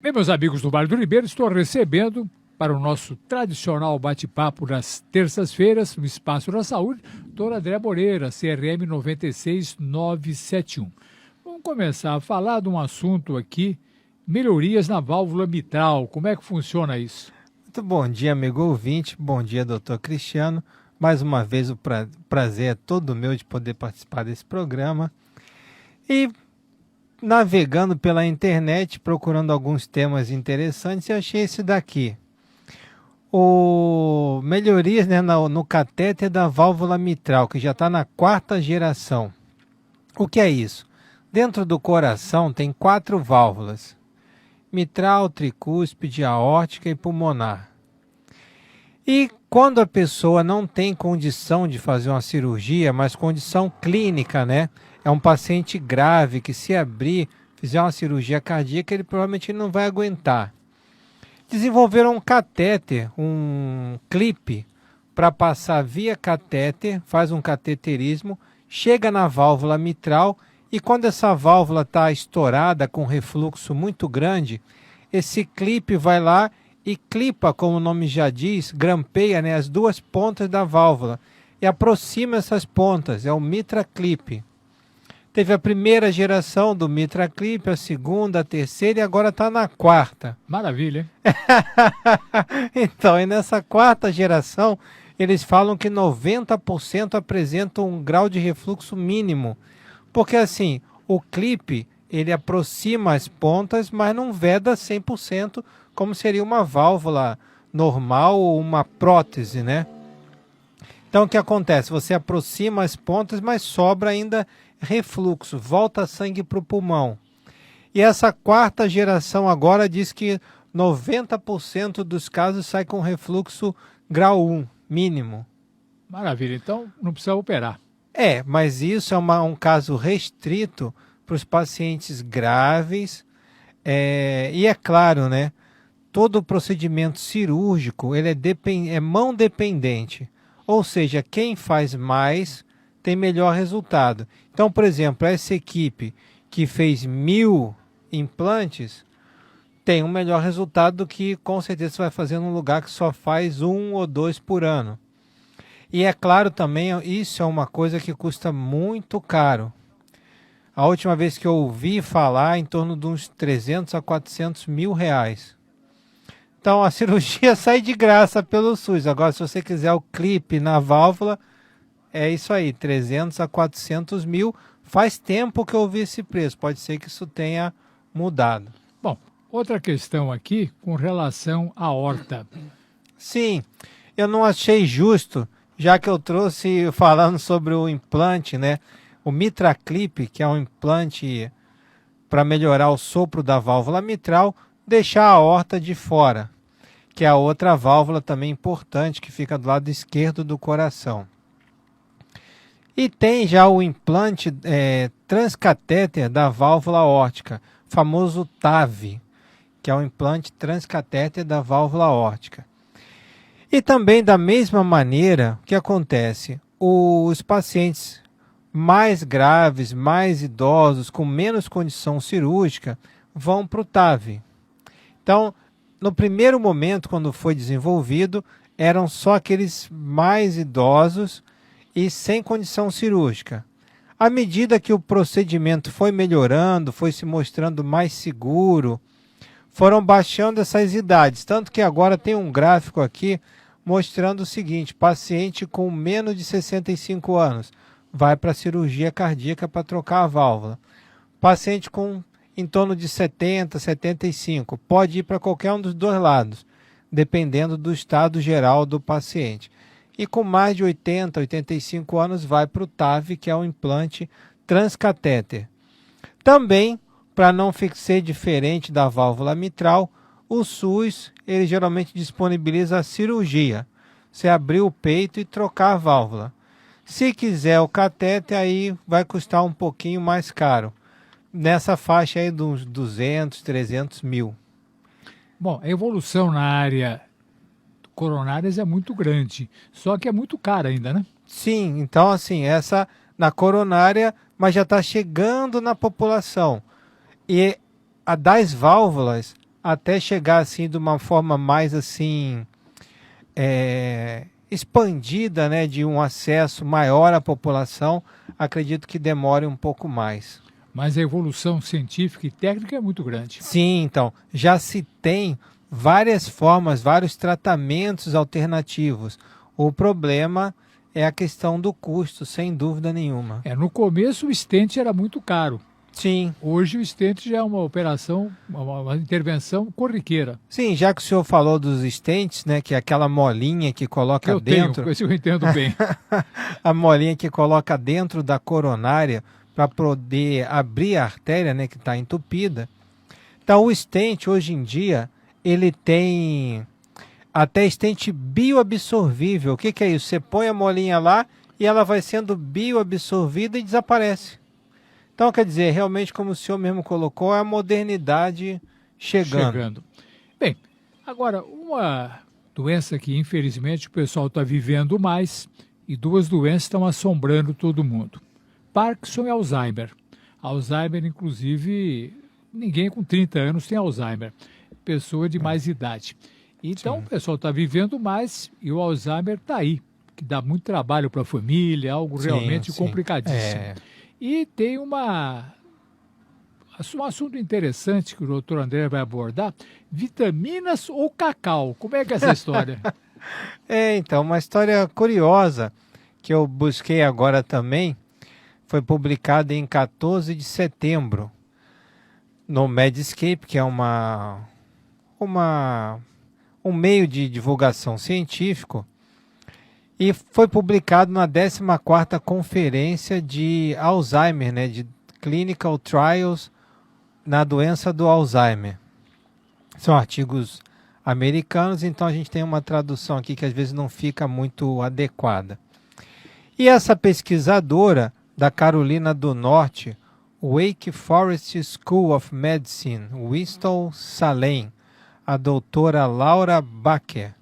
Bem, meus amigos do Vale do Ribeiro, estou recebendo para o nosso tradicional bate-papo nas terças-feiras, no Espaço da Saúde, doutora André Moreira, CRM 96971. Vamos começar a falar de um assunto aqui, melhorias na válvula mitral. Como é que funciona isso? Muito bom dia, amigo ouvinte. Bom dia, doutor Cristiano. Mais uma vez o prazer é todo meu de poder participar desse programa. E navegando pela internet, procurando alguns temas interessantes, eu achei esse daqui. Melhorias, né, no catéter da válvula mitral, que já está na 4ª geração. O que é isso? Dentro do coração tem 4 válvulas: mitral, tricúspide, aórtica e pulmonar. E quando a pessoa não tem condição de fazer uma cirurgia, mas condição clínica, né? É um paciente grave que, se abrir, fizer uma cirurgia cardíaca, ele provavelmente não vai aguentar. Desenvolveram um catéter, um clipe, para passar via catéter, faz um cateterismo, chega na válvula mitral e quando essa válvula está estourada com refluxo muito grande, esse clipe vai lá e clipa, como o nome já diz, grampeia, né, as 2 pontas da válvula e aproxima essas pontas, é o Mitra Clip. Teve a primeira geração do Mitra Clip, a segunda, a terceira e agora está na 4ª. Maravilha, hein? Então, e nessa 4ª geração, eles falam que 90% apresentam um grau de refluxo mínimo. Porque assim, o clipe, ele aproxima as pontas, mas não veda 100%, como seria uma válvula normal ou uma prótese, né? Então, o que acontece? Você aproxima as pontas, mas sobra ainda refluxo, volta sangue para o pulmão. E essa 4ª geração agora diz que 90% dos casos sai com refluxo grau 1, mínimo. Maravilha, então não precisa operar. Mas isso é um caso restrito para os pacientes graves. E é claro, né? Todo procedimento cirúrgico ele é mão dependente. Ou seja, quem faz mais tem melhor resultado. Então, por exemplo, essa equipe que fez 1000 implantes tem um melhor resultado do que com certeza você vai fazer num lugar que só faz 1 ou 2 por ano. E é claro também, isso é uma coisa que custa muito caro. A última vez que eu ouvi falar, em torno de uns 300 a 400 mil reais. Então a cirurgia sai de graça pelo SUS. Agora, se você quiser o clipe na válvula, é isso aí, 300 a 400 mil. Faz tempo que eu ouvi esse preço, pode ser que isso tenha mudado. Bom, outra questão aqui com relação à aorta. Sim, eu não achei justo, já que eu trouxe falando sobre o implante, né? O Mitra Clip, que é um implante para melhorar o sopro da válvula mitral, deixar a aorta de fora, que é a outra válvula também importante que fica do lado esquerdo do coração. E tem já o implante transcatéter da válvula aórtica, famoso TAV, que é o implante transcatéter da válvula aórtica. E também da mesma maneira, o que acontece? Os pacientes mais graves, mais idosos, com menos condição cirúrgica, vão para o TAV. Então, no primeiro momento, quando foi desenvolvido, eram só aqueles mais idosos e sem condição cirúrgica. À medida que o procedimento foi melhorando, foi se mostrando mais seguro, foram baixando essas idades. Tanto que agora tem um gráfico aqui mostrando o seguinte: paciente com menos de 65 anos vai para a cirurgia cardíaca para trocar a válvula. Paciente com em torno de 70, 75, pode ir para qualquer um dos 2 lados, dependendo do estado geral do paciente. E com mais de 80, 85 anos vai para o TAV, que é o implante transcatéter. Também, para não ser diferente da válvula mitral, o SUS ele geralmente disponibiliza a cirurgia. Você abrir o peito e trocar a válvula. Se quiser o catéter, aí vai custar um pouquinho mais caro. Nessa faixa aí de uns 200, 300 mil. Bom, a evolução na área coronárias é muito grande, só que é muito cara ainda, né? Sim, então assim, essa na coronária, mas já está chegando na população. E a das válvulas, até chegar assim de uma forma mais assim expandida, né, de um acesso maior à população, acredito que demore um pouco mais. Mas a evolução científica e técnica é muito grande. Sim, então, já se tem várias formas, vários tratamentos alternativos. O problema é a questão do custo, sem dúvida nenhuma. No começo o stent era muito caro. Sim. Hoje o stent já é uma operação, uma intervenção corriqueira. Sim, já que o senhor falou dos stents, né, que é aquela molinha que coloca dentro. Esse eu entendo bem. A molinha que coloca dentro da coronária para poder abrir a artéria, né, que está entupida. Então o stent hoje em dia ele tem até stent bioabsorvível. O que é isso? Você põe a molinha lá e ela vai sendo bioabsorvida e desaparece. Então, quer dizer, realmente, como o senhor mesmo colocou, é a modernidade chegando. Bem, agora, uma doença que, infelizmente, o pessoal está vivendo mais e duas doenças estão assombrando todo mundo. Parkinson e Alzheimer. Alzheimer, inclusive, ninguém com 30 anos tem Alzheimer. Pessoa de mais idade. Então, o pessoal está vivendo mais e o Alzheimer está aí, que dá muito trabalho para a família, algo realmente complicadíssimo. E tem um assunto interessante que o doutor André vai abordar, vitaminas ou cacau. Como é que é essa história? Então, uma história curiosa que eu busquei agora também, foi publicada em 14 de setembro, no Medscape, que é um meio de divulgação científico, e foi publicado na 14ª Conferência de Alzheimer, né, de Clinical Trials na doença do Alzheimer. São artigos americanos, então a gente tem uma tradução aqui que às vezes não fica muito adequada. E essa pesquisadora da Carolina do Norte, Wake Forest School of Medicine, Winston-Salem, a doutora Laura Baker,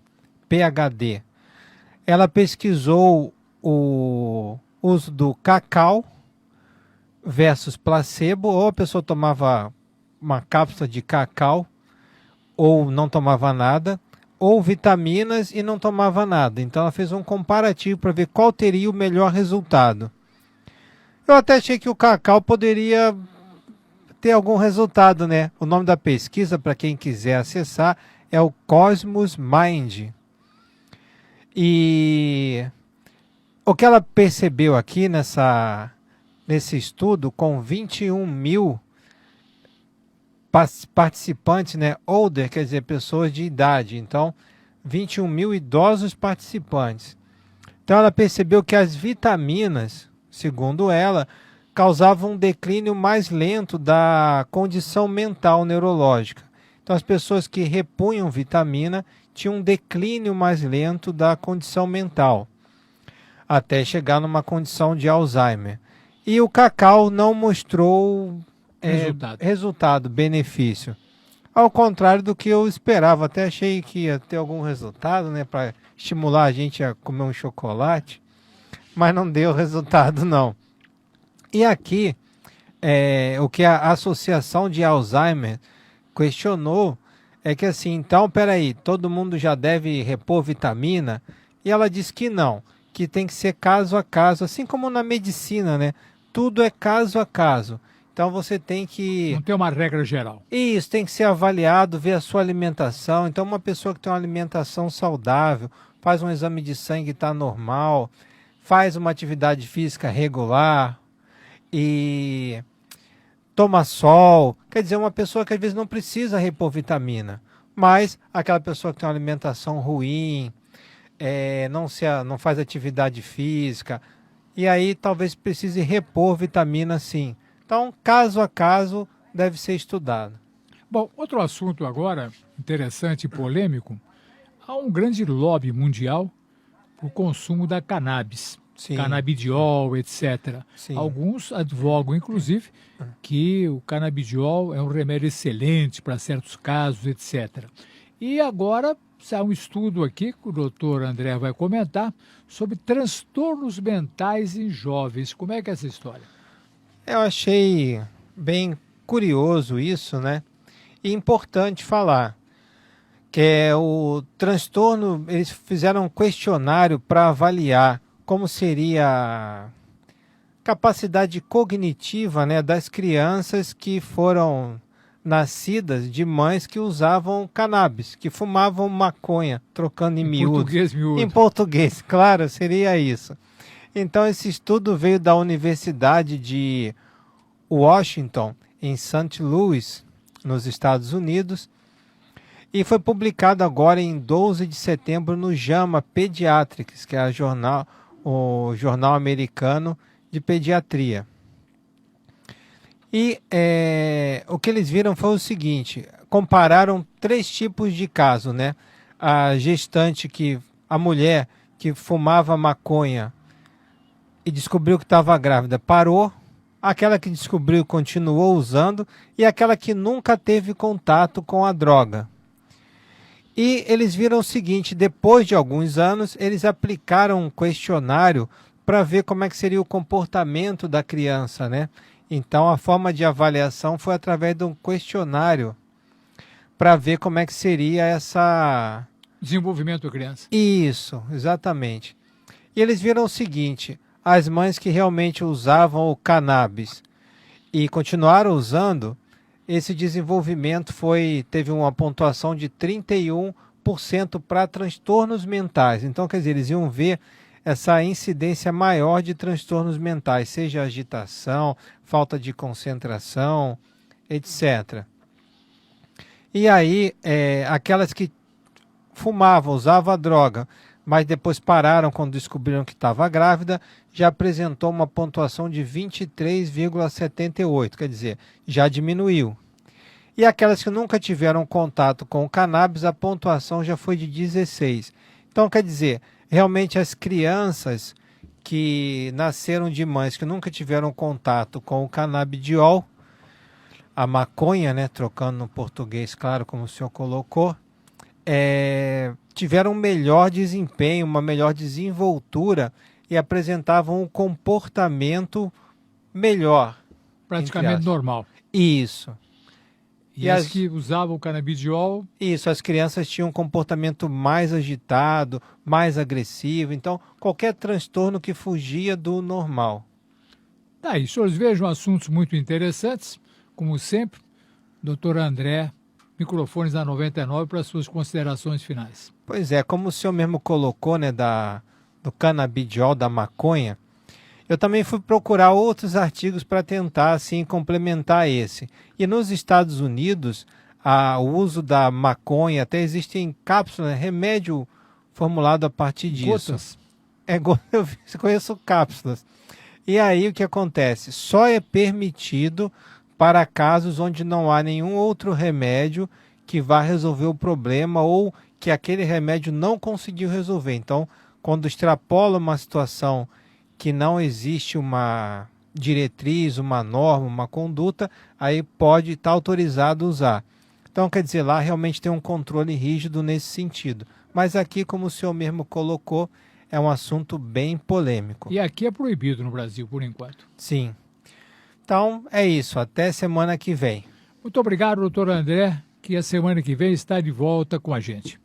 PhD, ela pesquisou o uso do cacau versus placebo, ou a pessoa tomava uma cápsula de cacau, ou não tomava nada, ou vitaminas e não tomava nada. Então ela fez um comparativo para ver qual teria o melhor resultado. Eu até achei que o cacau poderia ter algum resultado, né? O nome da pesquisa, para quem quiser acessar, é o Cosmos Mind. E o que ela percebeu aqui nesse estudo, com 21 mil participantes, né? Older, quer dizer, pessoas de idade. Então, 21 mil idosos participantes. Então, ela percebeu que as vitaminas, segundo ela, causavam um declínio mais lento da condição mental neurológica. Então, as pessoas que repunham vitamina tinham um declínio mais lento da condição mental, até chegar numa condição de Alzheimer. E o cacau não mostrou resultado, benefício. Ao contrário do que eu esperava, até achei que ia ter algum resultado, né, para estimular a gente a comer um chocolate, mas não deu resultado, não. E aqui, o que a Associação de Alzheimer questionou é que assim, então, peraí, todo mundo já deve repor vitamina? E ela diz que não, que tem que ser caso a caso, assim como na medicina, né? Tudo é caso a caso. Então você tem que... Não tem uma regra geral. Isso, tem que ser avaliado, ver a sua alimentação. Então uma pessoa que tem uma alimentação saudável, faz um exame de sangue, está normal, faz uma atividade física regular e toma sol, quer dizer, uma pessoa que às vezes não precisa repor vitamina, mas aquela pessoa que tem uma alimentação ruim, não faz atividade física, e aí talvez precise repor vitamina sim. Então, caso a caso, deve ser estudado. Bom, outro assunto agora, interessante e polêmico, há um grande lobby mundial para o consumo da cannabis. Sim. Canabidiol, etc. Sim. Alguns advogam, inclusive, que o canabidiol é um remédio excelente para certos casos, etc. E agora sai um estudo aqui que o doutor André vai comentar sobre transtornos mentais em jovens. Como é que é essa história? Eu achei bem curioso isso, né? E importante falar que é o transtorno, eles fizeram um questionário para avaliar como seria a capacidade cognitiva, né, das crianças que foram nascidas de mães que usavam cannabis, que fumavam maconha, trocando em miúdos. Português miúdo. Em português, claro, seria isso. Então esse estudo veio da Universidade de Washington, em St. Louis, nos Estados Unidos, e foi publicado agora em 12 de setembro no JAMA Pediatrics, que é o jornal americano de pediatria. E o que eles viram foi o seguinte, compararam 3 tipos de caso, né? A gestante, a mulher que fumava maconha e descobriu que estava grávida, parou. Aquela que descobriu continuou usando e aquela que nunca teve contato com a droga. E eles viram o seguinte, depois de alguns anos, eles aplicaram um questionário para ver como é que seria o comportamento da criança, né? Então a forma de avaliação foi através de um questionário para ver como é que seria essa... Desenvolvimento da criança. Isso, exatamente. E eles viram o seguinte, as mães que realmente usavam o cannabis e continuaram usando, esse desenvolvimento teve uma pontuação de 31% para transtornos mentais. Então, quer dizer, eles iam ver essa incidência maior de transtornos mentais, seja agitação, falta de concentração, etc. E aí, aquelas que fumavam, usavam a droga, mas depois pararam quando descobriram que estava grávida, já apresentou uma pontuação de 23,78, quer dizer, já diminuiu. E aquelas que nunca tiveram contato com o cannabis, a pontuação já foi de 16. Então, quer dizer, realmente as crianças que nasceram de mães que nunca tiveram contato com o canabidiol, a maconha, né, trocando no português, claro, como o senhor colocou, tiveram um melhor desempenho, uma melhor desenvoltura e apresentavam um comportamento melhor. Praticamente normal. Isso. E as que usavam o canabidiol... Isso, as crianças tinham um comportamento mais agitado, mais agressivo. Então, qualquer transtorno que fugia do normal. Tá aí, senhores vejam assuntos muito interessantes, como sempre. Doutor André, microfones da 99 para suas considerações finais. Pois é, como o senhor mesmo colocou, né, do canabidiol, da maconha, eu também fui procurar outros artigos para tentar, assim, complementar esse. E nos Estados Unidos, o uso da maconha, até existem cápsulas, remédio formulado a partir disso. Gotas? Eu conheço cápsulas. E aí o que acontece? Só é permitido para casos onde não há nenhum outro remédio que vá resolver o problema ou que aquele remédio não conseguiu resolver. Então, quando extrapola uma situação que não existe uma diretriz, uma norma, uma conduta, aí pode estar autorizado a usar. Então, quer dizer, lá realmente tem um controle rígido nesse sentido. Mas aqui, como o senhor mesmo colocou, é um assunto bem polêmico. E aqui é proibido no Brasil, por enquanto. Sim. Então, é isso. Até semana que vem. Muito obrigado, doutor André, que a semana que vem está de volta com a gente.